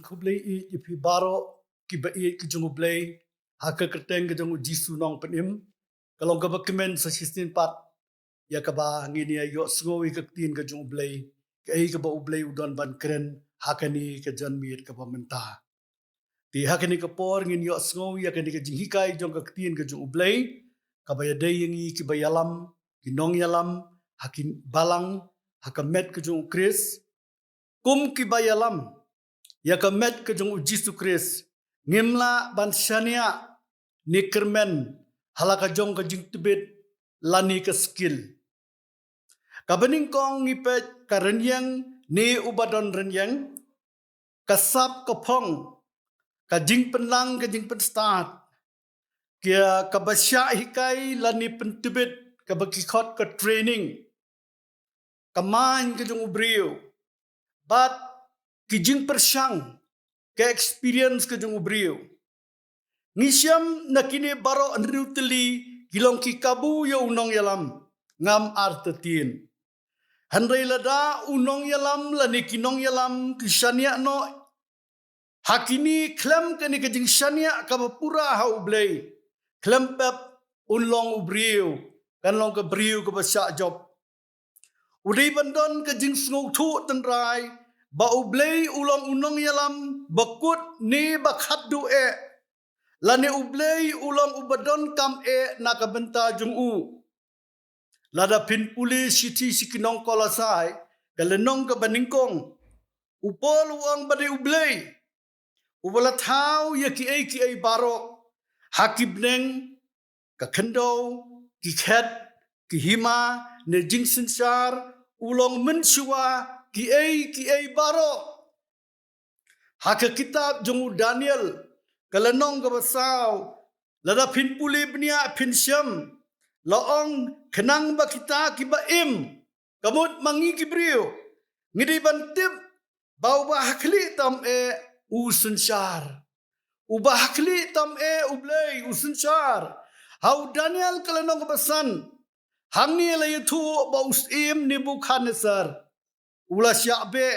kublai I pi baro ki ba I ki jungu blai haka kerteng ke jungu jisu nong penim kalong ka bakimen sa 16 pat ya ka ba ngini yo sngowi ka tin ka jungu blai ka ai ka ba ublai udon ban kren haka ni ka jan mir ka ba menta ti haka ni ka por ngin yo sngowi ya ka ni ka jinghikai jong ka tin ka jungu blai ka ba ya dai yangi ki ba yalam ki nong yalam hakin balang haka met ka jungu kris kum ki ba yalam ya ka met ka jungu jisu kris ngimla ban shania ni kermen halaka jong ka jing tibet lani ka skill kabening kong ngipet ka renyang ni ubadon renyang kasap ka pong ka jing penlang ka jing pen start kia ka basya hikai lani pen tibet ka bakikot ka training kaman ka jong ubriu but ki jing persyang ka experience ka jong ubriu Ngisiam nakini baro anruteli kilong kikabu ya unong yalam ngam artetin. Handai lada unong yalam lani kinong yalam kisania no hakini klem kani kajing shania kabapura ha ublay. Klem pep unlong ubriu kan long ka briu ka basya job. Udai bandon kajing sngau thu tenrai ba ublay ulong unong yalam bakut ni bakhat du Lani ublay ulang ubadon kam nakabenta jung u. Lada pin puli siti sikinong kolasai galenong ka baningkong. Upol uang bade ublay. Ubala tau ya ki ay barok. Hakib neng ka kendo ki khet ki hima ne jingsin syar ulang mensyua ki ay barok. Haka kitab jung Daniel Kalanong kabasaw, lada pin puli bnia pin syam, laong kenang ba kita kibaim, kamut mangi kibriu, ngidi bantip, bau ba hakli tam usun syar, uba hakli tam ublay usun syar, hau Daniel kalanong kabasan, hamni layutu ba usim Nebukadnezar, ula syakbe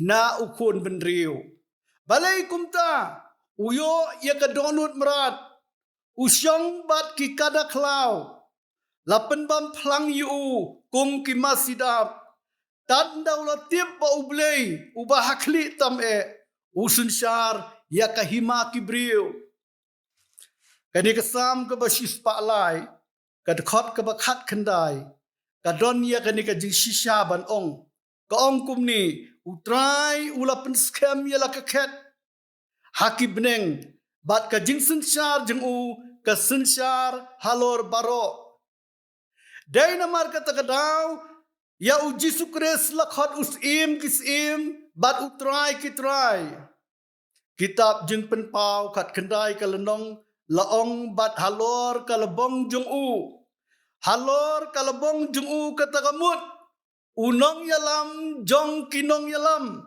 na ukun benriu, balai kumta. Uyo ya ka donut merat. Usyong bat ki kada klau. Lapen bam plang yu kum ki masidap. Tan daulat tip ba ublay. Uba hakli tam Usun syar ya ka hima ki briu. Kani kesam ka ba shis paklay. Kadkhot ka ba khat khandai. Kadon ya kani ka jing shisha ban ong. Ka ong kum ni. Utrai ulapen scam ya la ka khet. Haki beneng bat ka jing sensyar jeng u ka sensyar halor baro. Dai namar kata kadau ya u Jisu Kris lakhot usim kisim bat utrai kitrai. Kitab jeng penpau kat kendai ka lenong laong bat halor ka lebong jeng u. Halor ka lebong jeng u kata kamut. Unong yalam jong kinong yalam.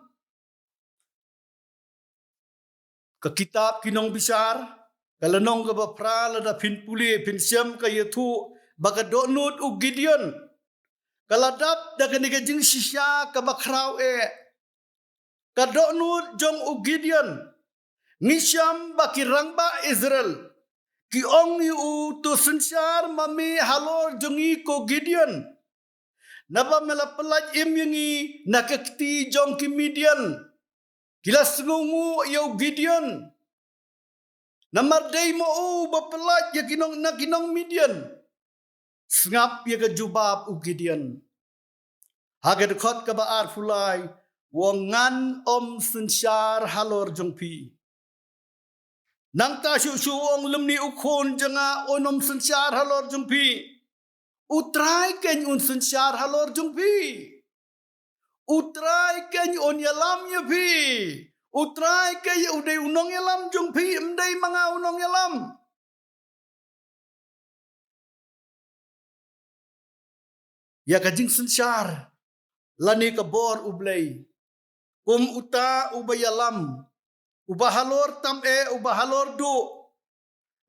Ka kitab kinong bisar, kalanong ka bapra lada pin puli pin siam ka yatu baka donut u Gideon. Kaladap da kaniga jing sisya ka bakraw ka donut jong u Gideon. Ngisiam baki rangba Israel. Ki ong yu tu sensyar mami halor jongi ko Gideon. Naba melapelaj imyengi nakakti jong ki Midian. Kila sengungu ya Gideon. Namar day mo bapelaj ya kinong Midian. Sengap ya ke jubab u Gideon. Haga dekot ka baar fulai. Wangan om sensyar halor jongpi. Nang ta syu ong lemni ukon janga onom sensyar halor jongpi. Utrai ken un sensyar halor jongpi. Utrai kay on yalam ya pi. Utrai kay uday unong yalam jung pi imday mga unong yalam. Ya kajing sensyar. Lani ka bor ublay. Kum uta ubayalam. Ubahalor tam ubahalor du.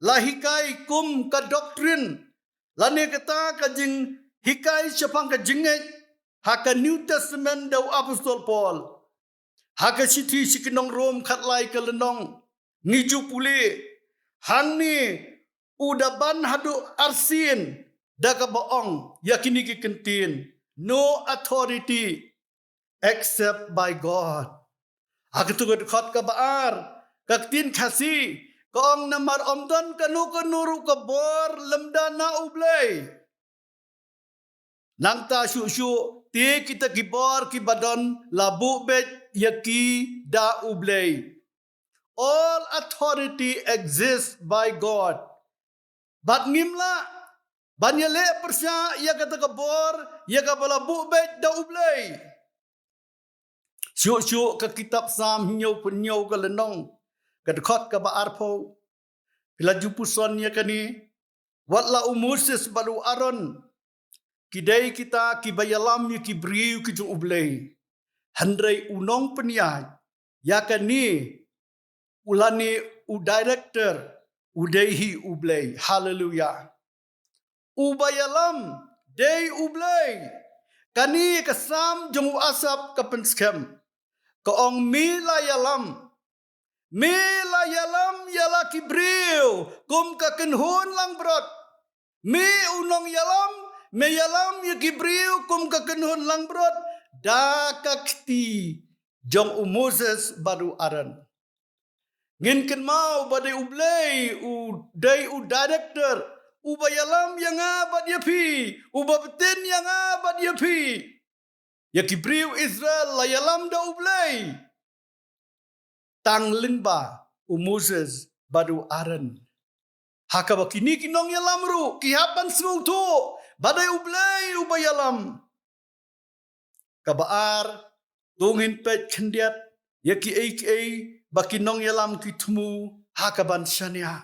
Lahikai kum ka doktrin. Lani kata kajing hikai syapang kajingay. Haka New Testament daw Apostol Paul. Haka siti sikinong rom katlay kalenong. Ngiju puli. Hang ni udaban hadu arsin. Daga baong yakini kikentin. No authority except by God. Haka tugat khot ka baar. Kaktin khasi. Kaong namar omdan kanu kanuru kabor lemda na ublay. Nang ta syu ti kita kibor ki badon labu bet yaki da ublay. All authority exists by God. Bat ngimla banyale persya ya kata kabor ya ka balabu bet da ublay. Syu ke kitab Sam nyau penyau ka lenong kadkhot ka ba arpo. Bila jupuson ya kani watla Moses balu Aron. Kidai kita kibayalam ki briu ki ublay. Handrai unong peniat. Yakan ni ulani director udehi ublay. Hallelujah. Ubayalam day ublay. Kani kasam jong asap kapenskem. Kaong milayalam. Milayalam yala ki briu. Kum kakenhun lang brot. Mi unong yalam. Meyalam yakibriu kum kakenhun lang brot dakakti jong Moses baru Aran. Ngin ken mau badai ublay day director ubayalam yang abad yapi ubabetin yang abad yapi yakibriu Israel layalam da ublay tang linba Moses baru Aran. Haka bakini kinong yalamru kihapan sengutu badai ublay ubayalam. Kabaar tungin pet kendiat yaki bakinong yalam kitmu hakaban syania.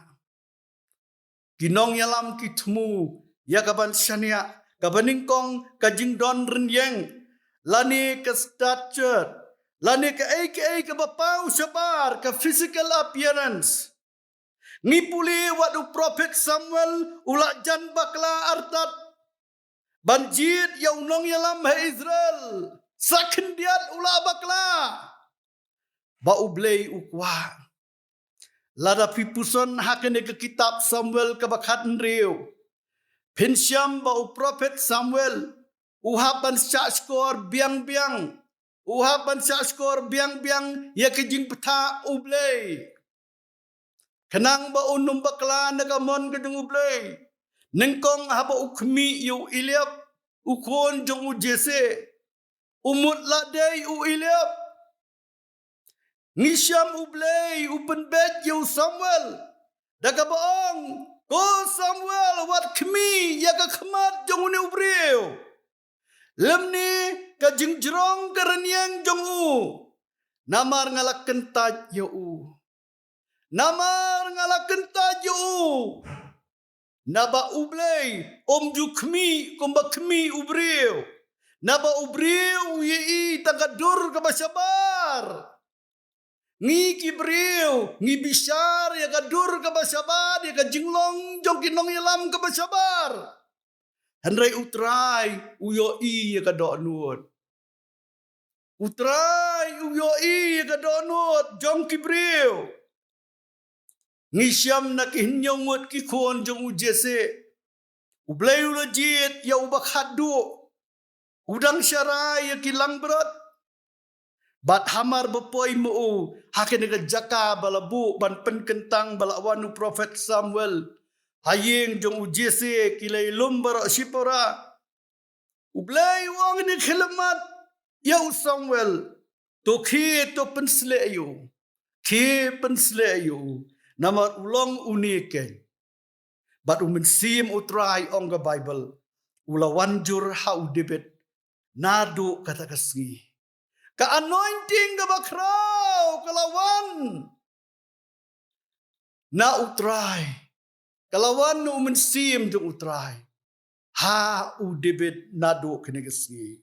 Kinong yalam kitmu yakaban syania. Kabaningkong kajing don renyeng. Lani ke stature. Lani ke kabapau sabar ke physical appearance. Ngipuli wadu prophet Samuel ulak jan bakla artat. Banjit yang nong yalam hai Israel. Sakendiat ula bakla. Ba ublay ukwa. Lada pipuson hakene ke kitab Samuel kabakatan riu. Pinsyam ba prophet Samuel. Uhapan syak skor biang-biang. Uhapan syak skor biang-biang. Ya kejing peta ublay. Kenang ba unum bakla nagamon kedeng ublay. Nengkong haba ukmi yu Eliab ukon jong ujese umut ladai u Eliab ngisham ublay upen bet yu Samuel daga baong ko Samuel wat kmi ya ka khamat jong uni ubriu lemni ka jingjrong karanyang jong u namar ngalak kentaj yu namar ngalak kentaj yu Naba ublay ju kmi kumba kmi ubriu. Naba ubriu yi tagadur kabasabar. Ngi kibriu ngi bisar ya kadur kabasabar ya kajinglong jong kinong yalam kabasabar. Handrai utrai uyo ya kadonut. Utrai uyo ya kadonut jong kibriu. Ngisyam na kihinyongot kikon jong ujese. Ublay ulajit ya ubak hadu. Udang syarai ya kilang berat. Bat hamar bepoy mu. Hakin nega jaka balabu ban penkentang balawanu prophet Samuel. Haying jong ujese kilay lumbara sipora. Ublay wang ni khilamat ya Samuel. To ki to pensle yu. Ki pensle yu. Namar ulong unike. But umensim utrai on the Bible. Ula wanjur hau debit. Nadu kata kasgi. Ka anointing ka bakraw kalawan. Na utrai. Kalawan no umensim jong utrai. Ha u debit nadu kene kasgi.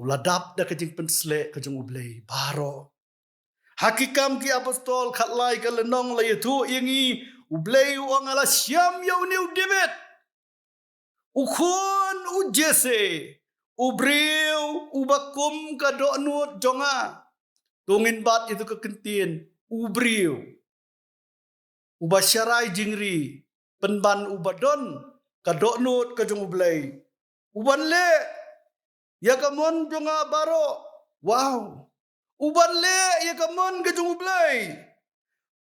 Ula dap da kajing pensle kajong ublay. Baro. Hakikam ki apostol khatlai ka lenong la yatu ingi ublay uang ala syam yaw ni udibit. Ukon ujese ubriu ubakum ka do'nut jonga. Tungin bat itu kekentin ubriu. Ubasyarai jingri. Penban ubadon ka do'nut ka jong ublay. Uban le. Ya kamon jonga baro. Wow. Uban le ya kamon ka jong ublay.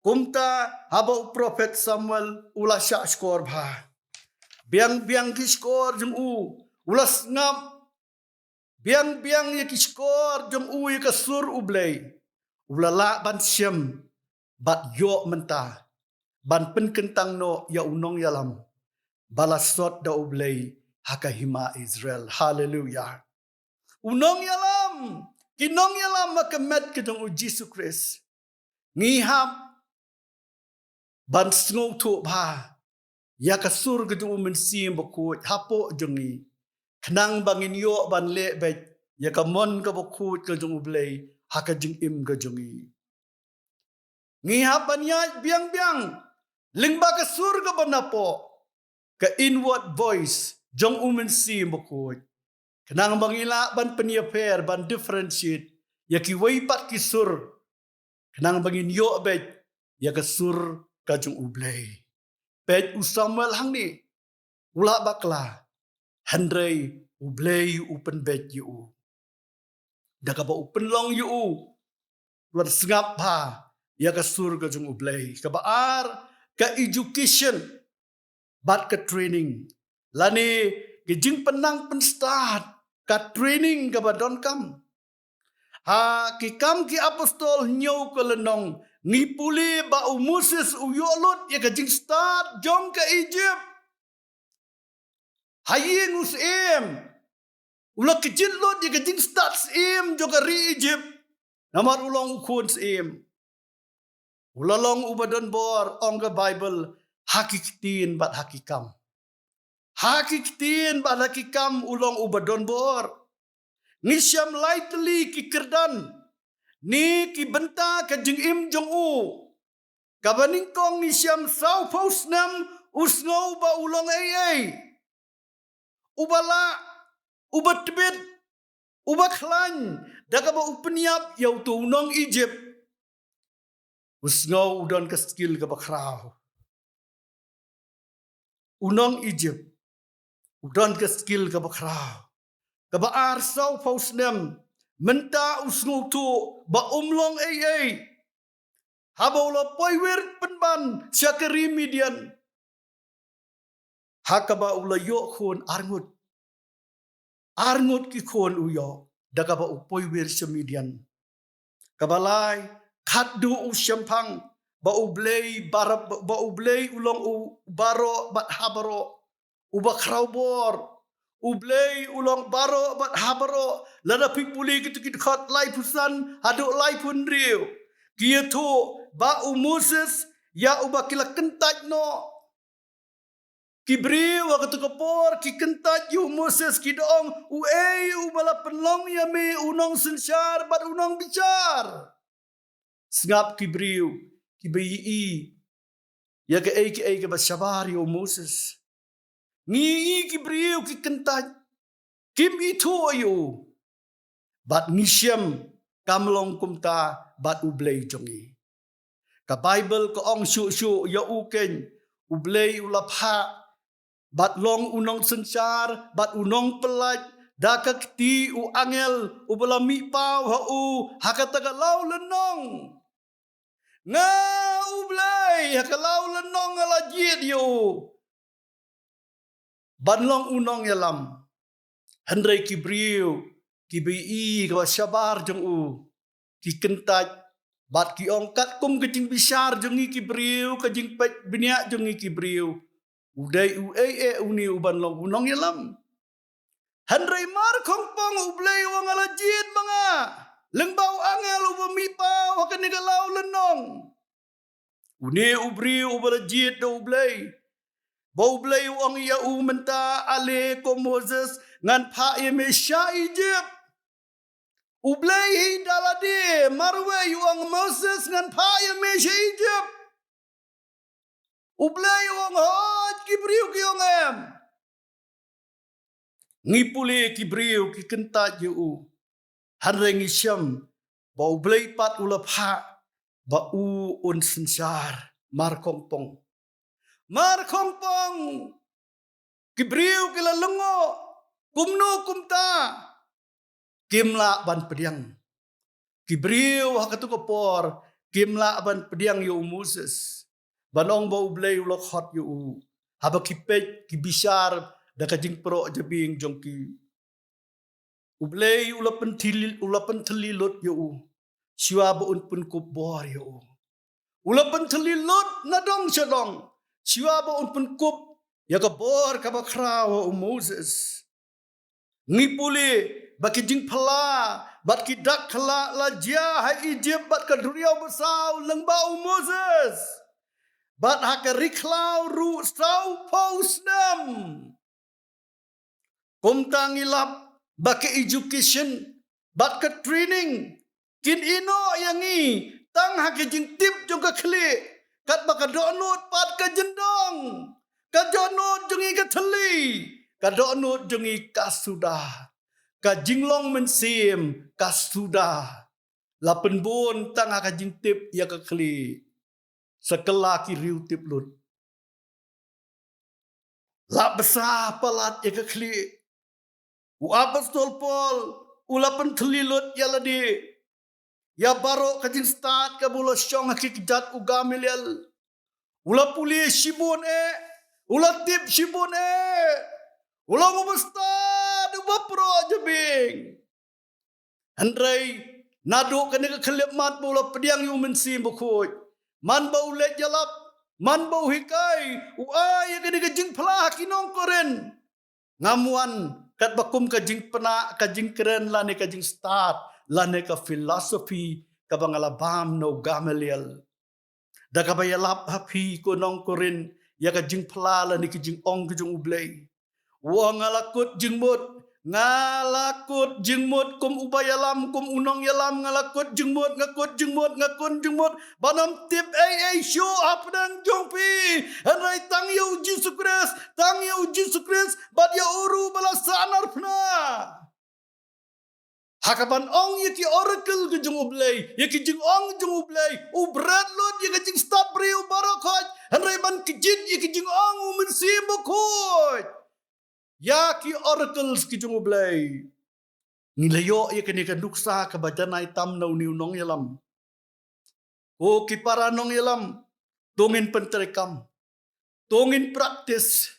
Kumta habau Prophet Samuel ulah syak skor bah. Biang-biang ki skor jong ulas ngam. Biang-biang ya ki skor jong ya kasur ublay. Ulala ban syem bat yo mentah. Ban penkentang no ya unong yalam. Balasot da ublay hakahima Israel. Hallelujah. Unong yalam. Kinong yalam makamet kitong Jesus Christ. Ngihap. Ban sngau tu ba. Ya kasur gedung mensim bokut hapo jongi. Kenang bangin yo ban le bet. Ya kamon ka bokut ka jong ublay haka jing im ka jongi. Ngihap ban ya biang-biang. Lingba kasur ka banapo. Ka inward voice jong mensim bokut. Kenang bangila ban penyaper ban differentiate. Ya ki waipat kisur. Kenang bangin yo bet. Ya kasur kajung ublay. Pet Samuel hang ni. Ula bakla. Handray ublay upen bet yu. Daka ba upen long yu. Luar sengap pa. Ya kasur kajung ublay. Kabaar ka education. Bat ka training. Lani kejing penang penstart. Ka training ka ba don kam. Ha ki kam ki apostol nyaw ka lenong. Ngipuli ba Moses uyolot ya kajing start jong ke Egypt. Haying usim. Ulah kejil lot ya kajing start sim jong ke Egypt. Namar ulang ukun sim. Ulalong ubadon bor ong ke Bible hakikitin bat hakikam. Hakikitin bat hakikam ulang ubadon bor. Nisyam lightly kikerdan. Ni ki benta ka jing im jong Kabaning kong ni siyam saw post nam usngaw ba ulong ay. Ubala, ubat tibit, ubak klan, daga ba upeniap yaw tunong Egypt. Usngaw udan ka skill ka bakraw. Unong Egypt, udan ka skill ka bakraw. Kabaar saw post nam, menta usngaw tu ba umlong ay. Habaw la poiwer penban siya kerimidian. Hakaba ula yo kon arngut. Arngut ki kon uyo. Dakaba upoiwer siya midian. Kabalay kaddu usyampang ba ublay barab ba ublay ulong baro bat habaro ubakrawbor. Ublay ulang baro bat habaro lada pipuli kitu khat lai pusan hadu lai pun riu. Kia tu ba Moses ya ubakila kentaj no. Kibri wa katu kapor ki kentaj yu Moses ki doong ubala penlong ya me unong sensyar bat unong bicar. Sengap kibriu kibai ya ke ba syabar yu Moses. Ngi kibriu ki kentaj kim itu ayu. Bat nisyam kamlong kumta bat ublay jongi. Ka Bible ko ong syu ya uken ublay ulapha bat long unong sensyar bat unong pelaj dakak ti u angel ubala mi pau hakataga law lenong. Nga ublay hakalau lenong alajid yo. Banlong unong yalam. Handray kibriu kibi kawa syabar jong ki kentaj bat ki ongkat kum kejing bisar jong kibriu kejing pet biniak jong kibriu uday uni uban long unong yalam. Handray mar kongpong ublay wang alajid mga lengbau angel ubamipau hakan negalau lenong. Uni ubriu ubalajid do ublay. Bau blay wang ya menta ale ko Moses ngan pa Mesya Egypt. Ublay dalade marwe wang Moses ngan pa Mesya Egypt. Ublay wang hot kibriu kiong em. Ngipuli ki brio ki kenta ju hanreng isyam bau blei pat ulap ha ba un sensar mar kongpong ki brio ki la lengo kumno kumta kimla ban pediang ki brio hakatu kopor kimla ban pediang yu Moses banong bau blei ulok hot yu haba ki pej ki bisar da kajing pro jabing jongki ublei ulapan telilut yu siwa ba un pun kubor yu ulapan telilut nadong syadong siwa ba un pun kub ya ka bor ka ba kraw Moses ngipuli baki jing phala bat ki dak khala la jia hai Egypt bat ka duriau besau lengbau Moses bat haka riklau ru sau pausnam kumtang ilap baki education bat ka training kin ino yangi tang haka jing tip jong ka khli kat baka donut pat ka jendong ka donut jongi ka thali ka donut jongi ka sudah ka jinglong mensim ka sudah lapen bun tang haka jing tip ya ka khli sekela ki riu tip lut la besar palat ya ka khli apostol Paul ulapan thlilut ya ladi ya baro kajing start ka bulo syong hakikjat ugamilel ula puli shibun ula tip shibun ula ngubastad ubapro jabing andrai nadu kene ka khlep mat bulo pediang yu mensi bukhoy man bau le jalap man bau hikai ya kene ka jing phla kinong koren ngamuan kat bakum ka jing pena ka jing keren lane ka jing start lane ka philosophy ka bangalabam no gamaliel da ka bayalap happy ko nong korin ya ka jing phla lane ki jing ong ki jing ublei wa ngalakut jing mut kum ubayalam kum unong yalam ngalakut jing mut ngakun jing mut banam tip show up dan jongpi hanrai tang yu Jesus Christ bat ya uru bala sanar pna hakaban ong yaki oracle ke jung ublei yaki jing ong jung ublei u brad lot yaki jing stop riu barakot hanrai ban kijit yaki jing ong u mensim bokot yaki oracles ki jung ublei nilayo yaki ni kaduksa ka badanai tam nau niu nong yalam o ki para nong yalam tongin penterekam tongin practice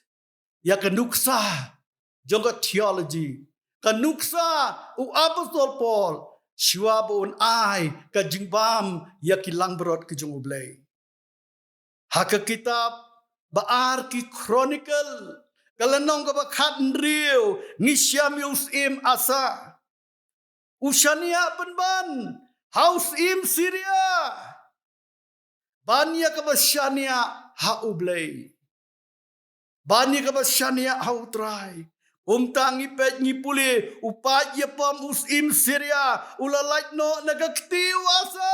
ya kaduksa jongka theology kanuksa u apostol Paul siwabun ai ka jingbam ya kilang berot ke jung ublei haka kitab baar ki chronicle kalanong ka bakhat nriu ngisyam yusim asa ushania penban haus im Syria banya ka basyania ha ublei banya ka basyania ha utrai umtangi pet ngipuli upat ye pam usim Syria ulalait no nagaktiu asa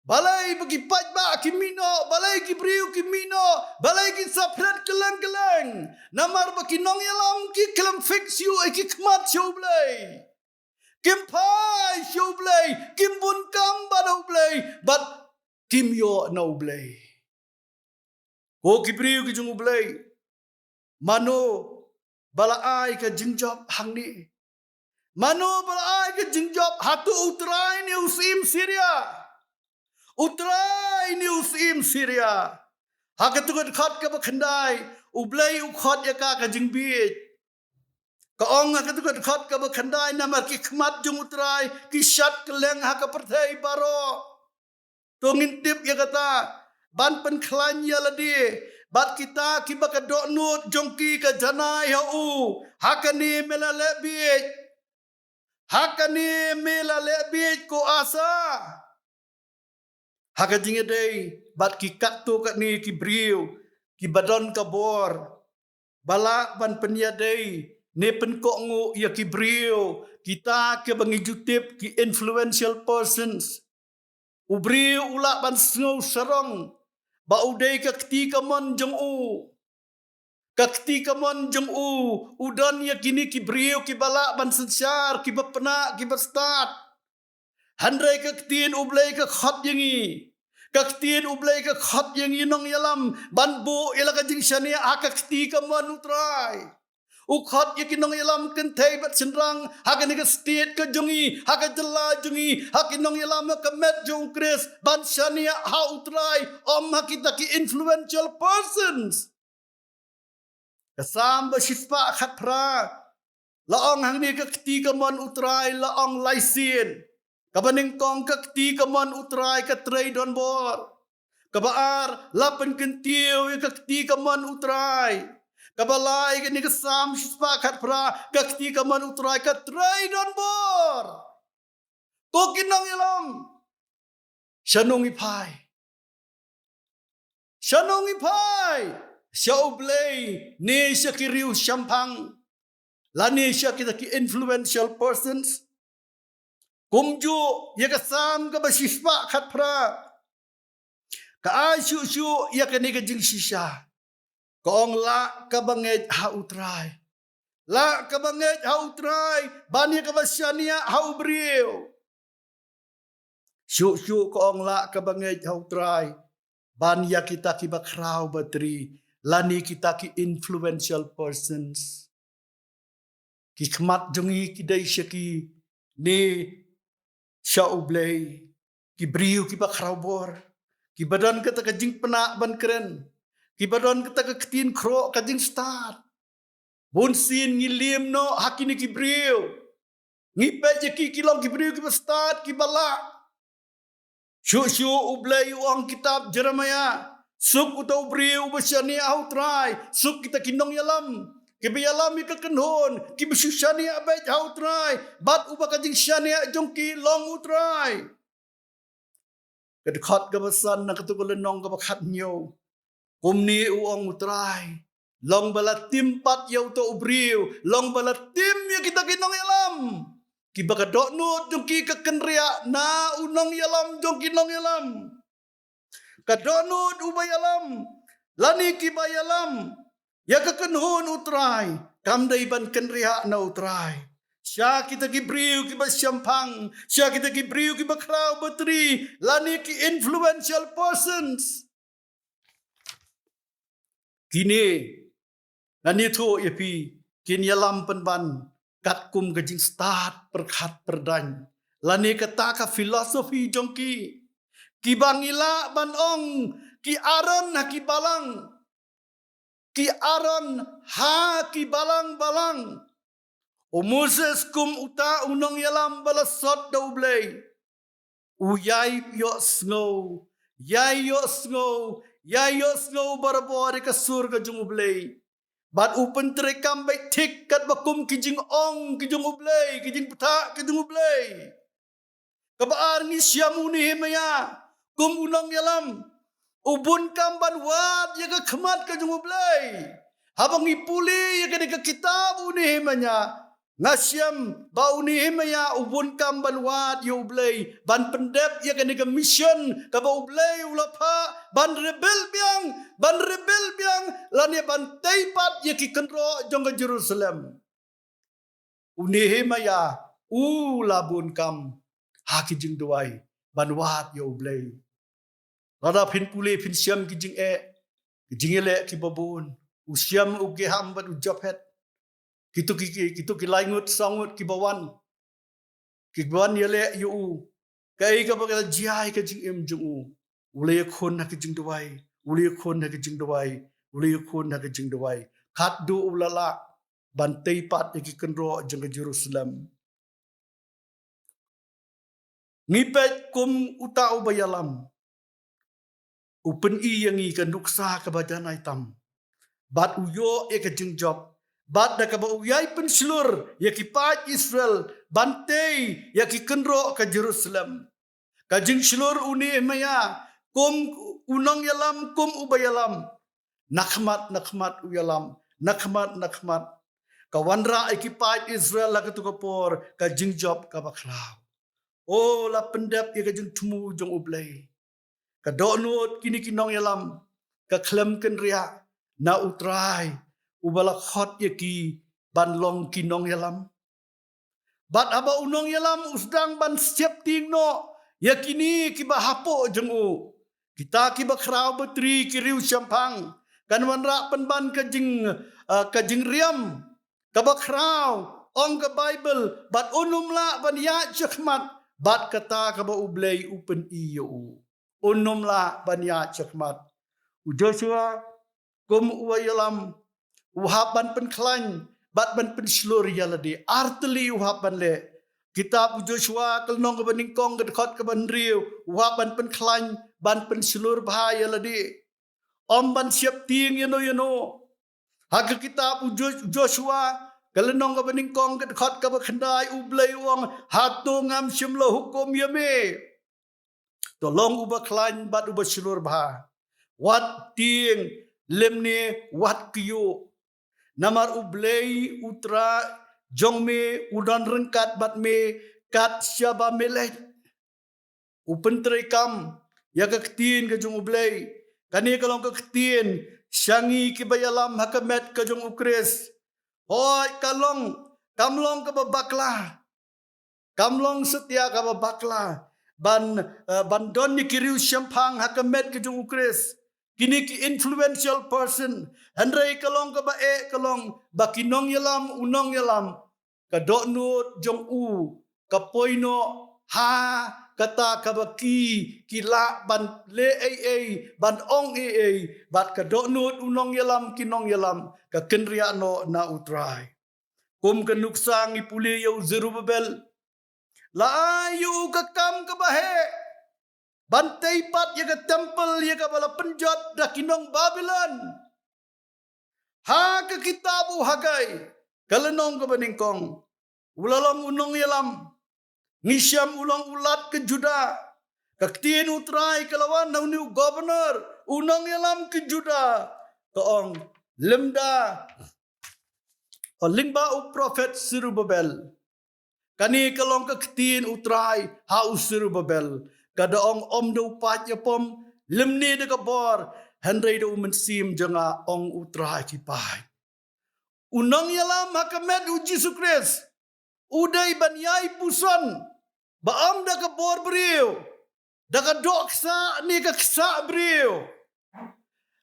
balai bagi pat ba kimino balai ki briu kimino balai ki saprat keleng namar baki nong yalam ki kelam fix you ki kmat showblay kim pai showblay kim bun kam badau blay but kim yo no blay o ki briu ki jung blay mano balaai ka jingjop hangni mano balaai ka jingjop hatu utrai ni usim Syria utrai ni usim Syria hakatukat khat ka bakhandai ublai ukhot ya ka jingbit ka ong hakatukat khat ka bakhandai namar ki khmat jung utrai ki shat keleng haka perthai baro tongin tip ya kata ban pen khlan ya ladi bat kita ki baka donut jongki ka janai hu hakani melale bi ko asa haka jinge dei bat ki kakto kat ni ki briu ki badon ka bor bala ban penya dei ne pen ko ngu ya ki briu kita ke bangijutip ki influential persons ubriu ula ban snow sarong ba udai ka kti ka mon jong u Kakti kamon jong udan ya kini ki brio ki balak ban sensar ki bapena ki berstat. Handrai kaktiin ublay ka khat yangi. Kaktiin ublay ka khat yangi nong yalam ban bo ila ka jing shania kakti kamon utrai. Ukhat ya kinong yalam kentai bat senrang haka ni ka state ka jongi haka jela jongi haka nong yalam ka met jong kris ban shania ha utrai om hakita ki influential persons. Kasam bersifat khat pra. Laong hang ni kakti kamon utrai laong laisin. Kabaning tong kakti kamon utrai ka trade on board. Kabaar lapan kentiu ya kakti kamon utrai. Kabalai ni kasam sifat khat pra kakti kamon utrai ka trade on board. Kokinong yalam. Shanong ipai. Shanong ipai. Siya ublay ni siya kiriu syampang. Lani siya kita ki influential persons. Kumju ya kasam ka basispa khat pra. Ka asyu ya kani ka jing sisya. Kong la ka banget ha utrai. La ka banget ha utrai. Bani ka basyania ha ubriu. Syu kong la ka banget ha utrai. Ban ya kita ki bakrau batri. Lani kita ki influential persons. Ki kemat jongi ki dai syaki ni sya ublay. Ki briu ki bakrau bor. Ki badan kata kajing penak ban keren. Ki badan kata ketin krok kajing start. Bonsin ngilim no hakini ki briu. Ngipet je ki kilong ki briu ki start ki balak. Syu ublay uang kitab Jeremiah. Suk utau briu besyani au trai. Suk kita kinong yalam. Kibayalami ka kanhon. Kibasyusyani abay au trai. Bat uba kajing syani jongki long utrai. Kadekhat kabasan na katukulan nong kabakhat nyo. Kumni uang utrai. Long bala timpat yaw to ubriu. Long bala tim ya kita kinong yalam. Kibaka doknut jongki kakenria na unong yalam jongki nong yalam. Kadonut ubayalam. Lani kibayalam. Ya kakenhun utrai. Kamday ban kenriha na utrai. Siya kita kibriu kiba syampang. Siya kita kibriu kiba kraw batri. Lani ki influential persons. Kini. Lani tu yapi. Kini yalam penban. Kat kum gajing start perkat perdany. Lani kata ka filosofi jongki. Ki bangila banong ki aron ha ki balang. Ki aron ha ki balang. O Moses kum uta unong yalam balasot da ublay. Uyay yo snow. Yay yo snow barabore ka surga jung ublay. Bat upen terekam baik tik kat bakum kijing ong kijung ublay. Kijing peta kijung ublay. Kabaar ni syamuni hemaya. Kum unong yalam. Ubun kamban wat ya ka kemat ka jung ublay. Habang ipuli ya ka ka kitab uni hemanya. Ngasyam bau ni hemaya ubun kamban wat ya ublay. Ban pendep ya ka mission ka ba ublay ulapa. Ban rebel biang. Lani ban taipat ya ki kenro jong ka Jerusalem. Uni hemaya ulabun kam. Haki jing duai. Ban wat ya ublay. Rada pin puli pin siam kijing kijing ele ki babun usiam uge hambat ujapet kitu ki laingut sangut ki bawan yele yu kai ka bakal jiai ka jing em jung ulay khon na kijing duai khat du ulala bantai pat ki kenro jeng Jerusalem ngipet kum uta ubayalam Upen yang ikan duksa kebadan aitam. Bat uyo ya kejeng job. Bat da kaba uyai penselur ya kipat Israel. Bantai ya ki kenro ke Jerusalem. Kajeng selur uni emaya. Kum unong yalam kum ubayalam. Nakmat uyalam. Nakmat. Kawanra ya kipat Israel la ketukapor. Kajeng job kabaklaw. Oh la pendap ya kajeng tumu jong ublay. Kadonut kini kinong yalam. Kaklem kenria. Na utrai. ubala khot yaki ban long kinong yalam. Bat aba unong yalam usdang ban siap ting no yakini kiba hapo jengu. Kita kiba krau betri kiriu syampang. Kanwan rak penban kajing riam. Kaba krau ong ke Bible bat unum la ban ya cekmat bat kata kaba ublay upen iyo. Unum la ban ya cekmat. Joshua kum uwayalam uhapan penklain bat ban penslur yaladi arteli uhapan le kitab Joshua kelnong ke beningkong ke dekat ke bandriu uhapan penklain ban penslur bahaya ladi om ban siap ting yano hak kitab Joshua kelnong ke beningkong ke dekat ke bekendai ublay uang hatu ngam simlo hukum yame tolong ubah klain bat ubah slur bah wat ting lemne wat kiyo namar ublay utra jongme udan rengkat batme kat syaba melek upen terekam ya keketin ke jong ublay kani kalong keketin syangi kibayalam hakamet ke jong ukris hoi kamlong ke babakla kamlong setia ke babakla ban don ni kiriu syampang hakamet ke jong ukris kini ki influential person handrai kalong ka bae kalong bakinong yalam unong yalam kadok nut jong u kapoino ha kata kabaki kila ban le ban ong bat kadok nut unong yalam kinong yalam ka kenria no na utrai kum kenuksang ipuli yau Zerubbabel la ayu kakam ka bahe bantai pat ya ke temple ya ke bala penjat dah kinong Babylon. Ha ke kitabu hagai. Kalenong ke beningkong. Ulalong unong yalam. Ngisyam ulang ulat ke Juda. Kaktiin utrai kelawan nauniu governor. Unong yalam ke Juda. Toong lemda. O lingba u prophet Zerubbabel. Kani kalong kaktiin utrai hau Zerubbabel. Kadaong om do upat ya pom lemni de kabor handai do mensim janga ong utrai kipai unang yalam hakamet uji sukres udai banyai puson baam da kabor beriu da kadoksa ni ka ksa beriu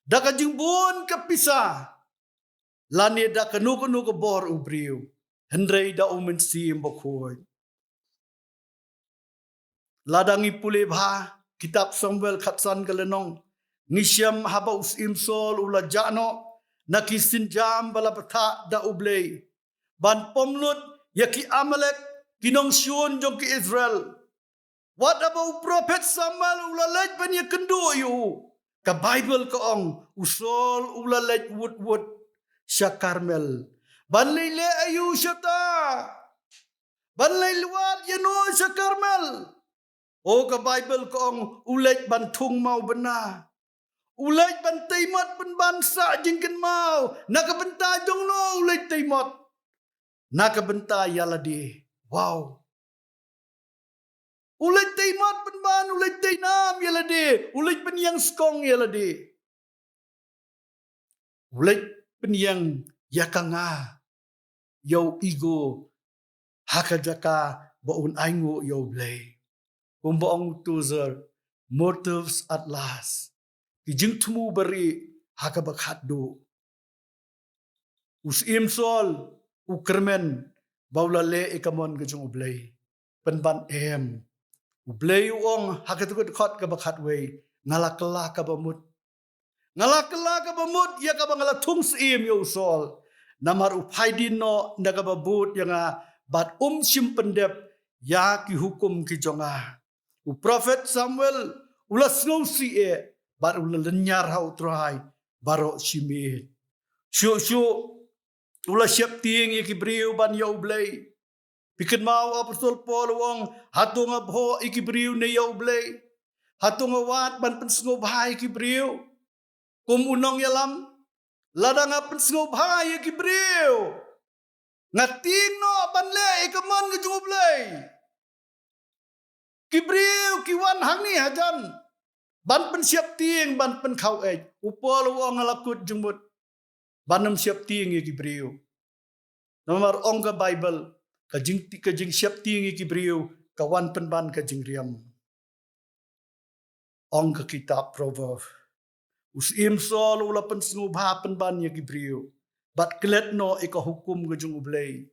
da kajimbun kapisa lani da kanu kabor ubriu handai da mensim bokoi ladangi pule bha kitab Samuel khatsan kalenong ngisyam haba usim sol ula jano nakisin jam bala patha da ublay ban pomlut yaki Amalek kinong syun jong ki Israel what about prophet Samuel ula lej ban ya kendo yu ka Bible ko ong usol ula lej wood syakarmel ban lele ayu syata ban lelwat yano syakarmel o ka Bible ko ang ulet bantung mau benar. Ulet bantai mat penbansa jingken mau. Nakabenta jong no ulet taimot. Nakabenta yaladi. Wow. Ulet taimat penban ulet tainam yaladi. Ulet penyang skong yaladi. Ulet penyang yakanga. Yau ego. Hakajaka baun aingu yau blay. Kumbaong tuzer motives at last. Kijing tumu beri hakabakhat do. Usim sol ukermen baulale ikamon kejung ublay. Penban ublay uong hakatukut kot kabakhat way ngalakala kabamut. Ngalakala kabamut ya kabangala tungsim yo sol. Namar upaidin no nakababut yang bat simpendep ya ki hukum ki jonga. U prophet Samuel ulas ngausi bar ula lenyar hau trai baro simit. Syu ula siap tiing iki briu ban ya ublay. Pikin mau apostol Paul wong hatung abho iki briu ne ya ublay. Hatung awat ban pensngo bahai iki briu. Kum unong yalam ladang pensngo bahai iki briu. Ngating no ban le ikaman ke ublay. Kibriu kiwan hangi hajan ban pen siap tiing ban pen khau upol wong ngalakut jembut banam siap tiang ye Gibreo. Namar ong ka Bible kajing siap tiang ye Gibreo kawan penban kajing riam. Ong ka kitab Proverb. Usim sol ula pensengu bah penban ye Gibreo. Bat kelet no ika hukum kajing ublay.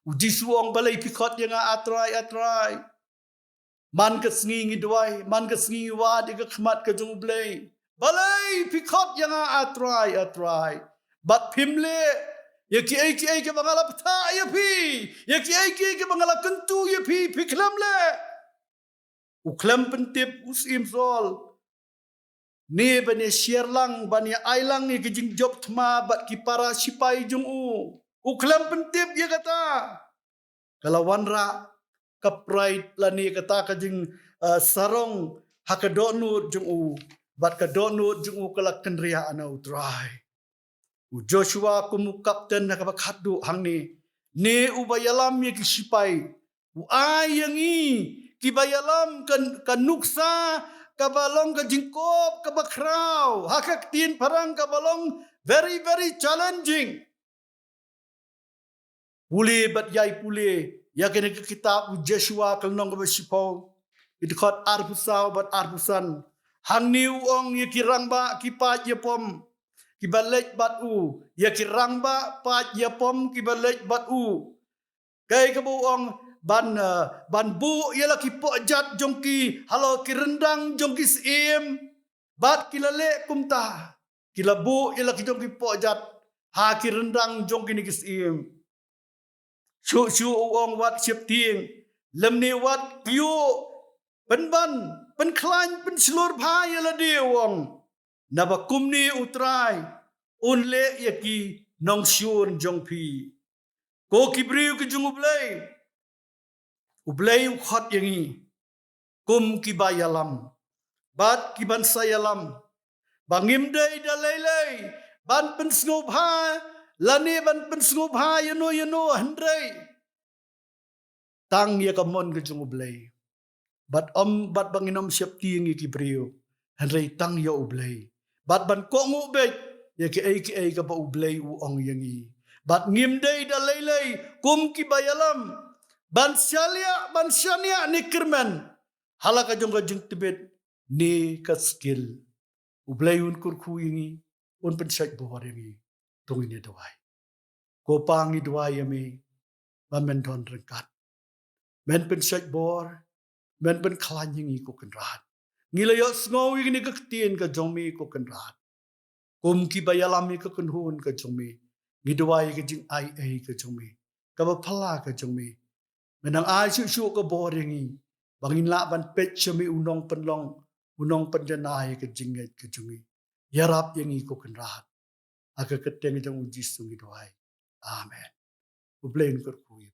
Uji suong balay pikot yang atrai. Man ka sengi ngidwai, man ka sengi wad ika khmat kajing ublay. Balay pikot yang atrai. Bat pimle ya ki ai ke bangala pata ya pi. Ya ki ai ke bangala kentu ya pi piklam le. Uklam pentip usim sol. Ne bani sierlang bani ailang ya kejing job thma bat ki para sipai jung u. Uklam pentip ya kata. Kalau wanra kaprait lani kata kajing sarong hakadonu jung u. Bat kadonu jung u kalak kenria ana utrai. Joshua kumu kapten na kabakadu hang ni. Ne ubayalam ya kisipai. Uayangi kibayalam kan nuksa kabalong kajingkop kabakraw. Hakak tin parang kabalong very challenging. Pule bat yai pule. Ya kena ke kitab Joshua kalnong kabasipaw. Idikot arpusaw bat arpusan. Hang ni uong ya kirang ba kipat ya pom. Kibalej bat u. Ya kirang ba pat ya pom kibalej bat u. Kay kabuong ban bu ialah kipo jat jongki halo kirendang jongki sim. Bat kilale kumta. Kilabu ialah jongki po jat ha kirendang jongki ni kisim. Su uong wat siap tiang. Lem ni wat piu penban penklan penselur bhai ialah dia uong. Nabakum ni utrai unle yaki nong syun jongpi. Ko kibriu ke jung ublay ukhot yangi. Kum kibayalam. Bat kiban sayalam. Bangim day dalaylay. Ban pensngubha. Lani ban pensngubha yano hendray. Tang yakamon ke jung ublay. Bat banginom siap tiang kibriu. Hendray tang ya ublay. Bat ban kongu bet. Ya ki ai ka ba ublay uong yangi. Bat ngim day dalaylay. Kum kibayalam. Ban syania ni kirman. Halaka jong tibet ni ka skill. Ublay un kurku yangi. Un pensyak buhar yangi. Tungin ni dawai. Ko pangi dawai yami. Mamen don rengkat. Men pensyak buhar. Men pen klan yangi ko kenrahat. Ngilayok sengawi ni kaktiin ka jongmi ko kenrahat. Kum kibayalami ka kenhun ka jongmi. Ngidawai ka jing ai ka jongmi. Kabapala ka jongmi. Menang ai syuk ka boringi. Bangin laban pet syami unong penlong. Unong penjanai ka jingat ka jongmi. Yarap yangi ko kenrahat. Aka keteng jong uji sungi doai. Amen. Ublain kurkuyi.